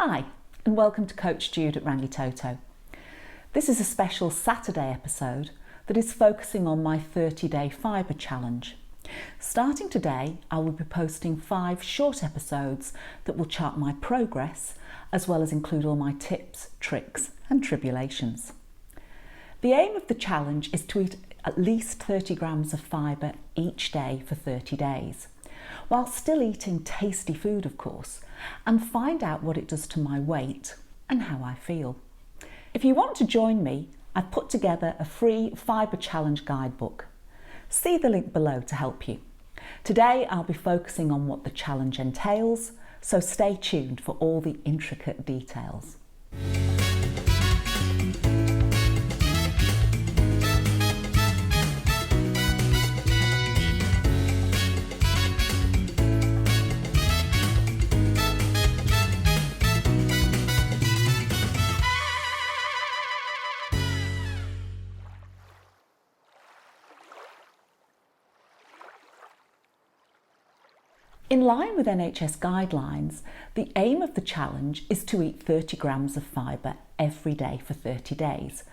Hi, and welcome to Coach Jude at Rangitoto. This is a special Saturday episode that is focusing on my 30-day Fibre challenge. Starting today, I will be posting 5 short episodes that will chart my progress, as well as include all my tips, tricks, and tribulations. The aim of the challenge is to eat at least 30 grams of fibre each day for 30 days, while still eating tasty food, of course, and find out what it does to my weight and how I feel. If you want to join me, I've put together a free Fibre Challenge guidebook. See the link below to help you. Today I'll be focusing on what the challenge entails, so stay tuned for all the intricate details. In line with NHS guidelines, the aim of the challenge is to eat 30 grams of fibre every day for 30 days,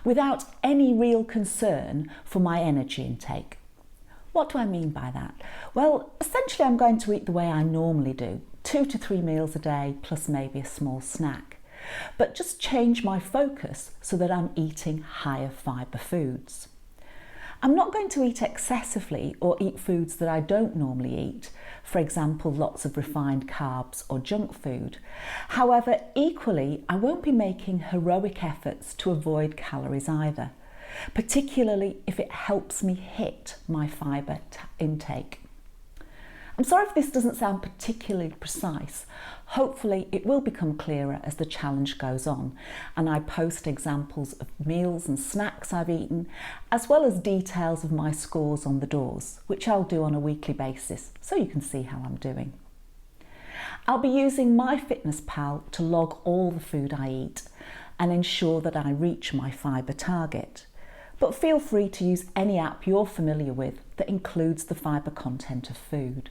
without any real concern for my energy intake. What do I mean by that? Well, essentially I'm going to eat the way I normally do, 2 to 3 meals a day plus maybe a small snack, but just change my focus so that I'm eating higher fibre foods. I'm not going to eat excessively or eat foods that I don't normally eat, for example, lots of refined carbs or junk food. However, equally, I won't be making heroic efforts to avoid calories either, particularly if it helps me hit my fibre intake. I'm sorry if this doesn't sound particularly precise. Hopefully it will become clearer as the challenge goes on and I post examples of meals and snacks I've eaten, as well as details of my scores on the doors, which I'll do on a weekly basis so you can see how I'm doing. I'll be using MyFitnessPal to log all the food I eat and ensure that I reach my fibre target. But feel free to use any app you're familiar with that includes the fibre content of food.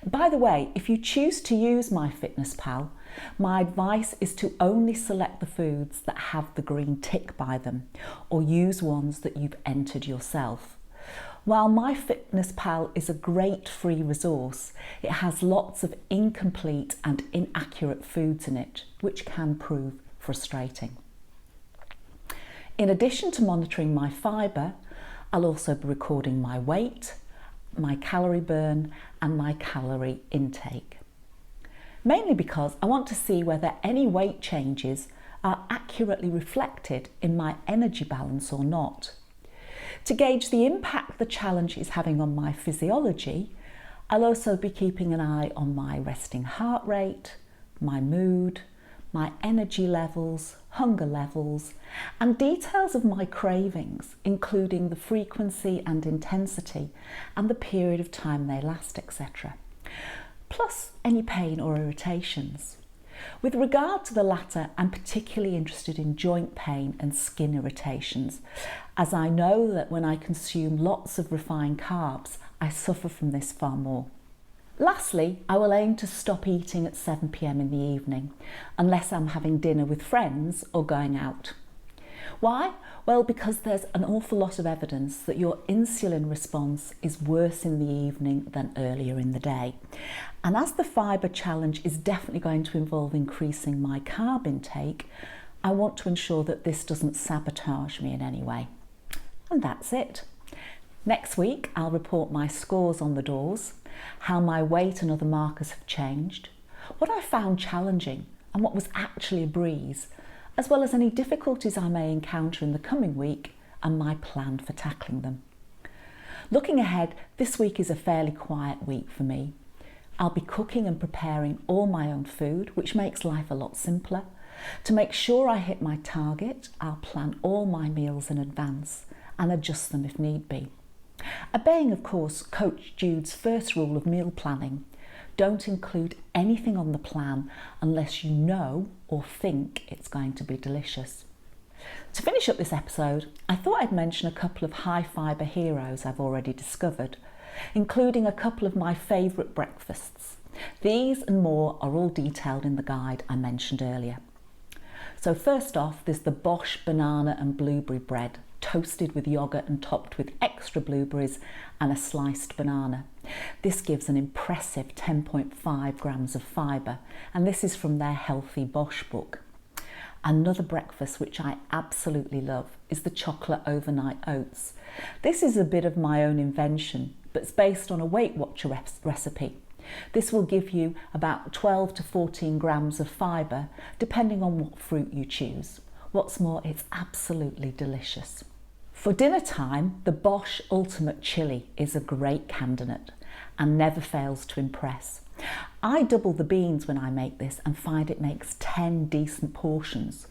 By the way, if you choose to use MyFitnessPal, my advice is to only select the foods that have the green tick by them, or use ones that you've entered yourself. While MyFitnessPal is a great free resource, it has lots of incomplete and inaccurate foods in it, which can prove frustrating. In addition to monitoring my fibre, I'll also be recording my weight, my calorie burn and my calorie intake. Mainly because I want to see whether any weight changes are accurately reflected in my energy balance or not. To gauge the impact the challenge is having on my physiology, I'll also be keeping an eye on my resting heart rate, my mood, my energy levels, hunger levels, and details of my cravings, including the frequency and intensity and the period of time they last, etc. Plus any pain or irritations. With regard to the latter, I'm particularly interested in joint pain and skin irritations, as I know that when I consume lots of refined carbs, I suffer from this far more. Lastly, I will aim to stop eating at 7 p.m. in the evening, unless I'm having dinner with friends or going out. Why? Well, because there's an awful lot of evidence that your insulin response is worse in the evening than earlier in the day. And as the fibre challenge is definitely going to involve increasing my carb intake, I want to ensure that this doesn't sabotage me in any way. And that's it. Next week, I'll report my scores on the doors, how my weight and other markers have changed, what I found challenging and what was actually a breeze, as well as any difficulties I may encounter in the coming week and my plan for tackling them. Looking ahead, this week is a fairly quiet week for me. I'll be cooking and preparing all my own food, which makes life a lot simpler. To make sure I hit my target, I'll plan all my meals in advance and adjust them if need be. Obeying, of course, Coach Jude's first rule of meal planning: don't include anything on the plan unless you know or think it's going to be delicious. To finish up this episode, I thought I'd mention a couple of high fibre heroes I've already discovered, including a couple of my favourite breakfasts. These and more are all detailed in the guide I mentioned earlier. So first off, there's the Bosch banana and blueberry bread, toasted with yoghurt and topped with extra blueberries and a sliced banana. This gives an impressive 10.5 grams of fibre, and this is from their Healthy Bosch book. Another breakfast which I absolutely love is the chocolate overnight oats. This is a bit of my own invention, but it's based on a Weight Watcher recipe. This will give you about 12 to 14 grams of fibre, depending on what fruit you choose. What's more, it's absolutely delicious. For dinner time, the Bosch Ultimate Chili is a great candidate and never fails to impress. I double the beans when I make this and find it makes 10 decent portions.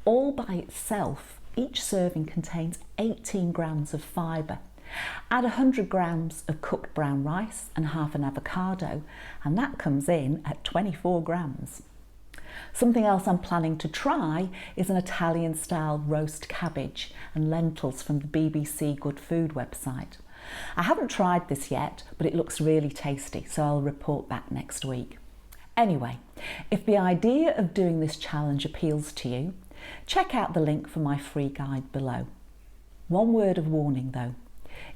All by itself, each serving contains 18 grams of fibre. Add 100 grams of cooked brown rice and half an avocado, and that comes in at 24 grams. Something else I'm planning to try is an Italian-style roast cabbage and lentils from the BBC Good Food website. I haven't tried this yet, but it looks really tasty, so I'll report back next week. Anyway, if the idea of doing this challenge appeals to you, check out the link for my free guide below. One word of warning though,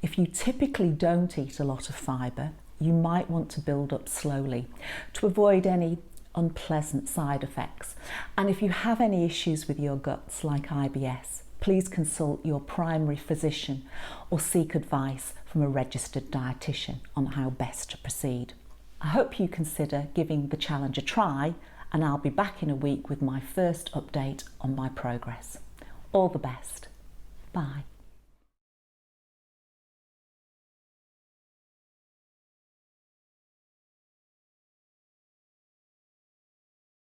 if you typically don't eat a lot of fibre, you might want to build up slowly to avoid any unpleasant side effects. And if you have any issues with your guts like IBS, please consult your primary physician or seek advice from a registered dietitian on how best to proceed. I hope you consider giving the challenge a try, and I'll be back in a week with my first update on my progress. All the best. Bye.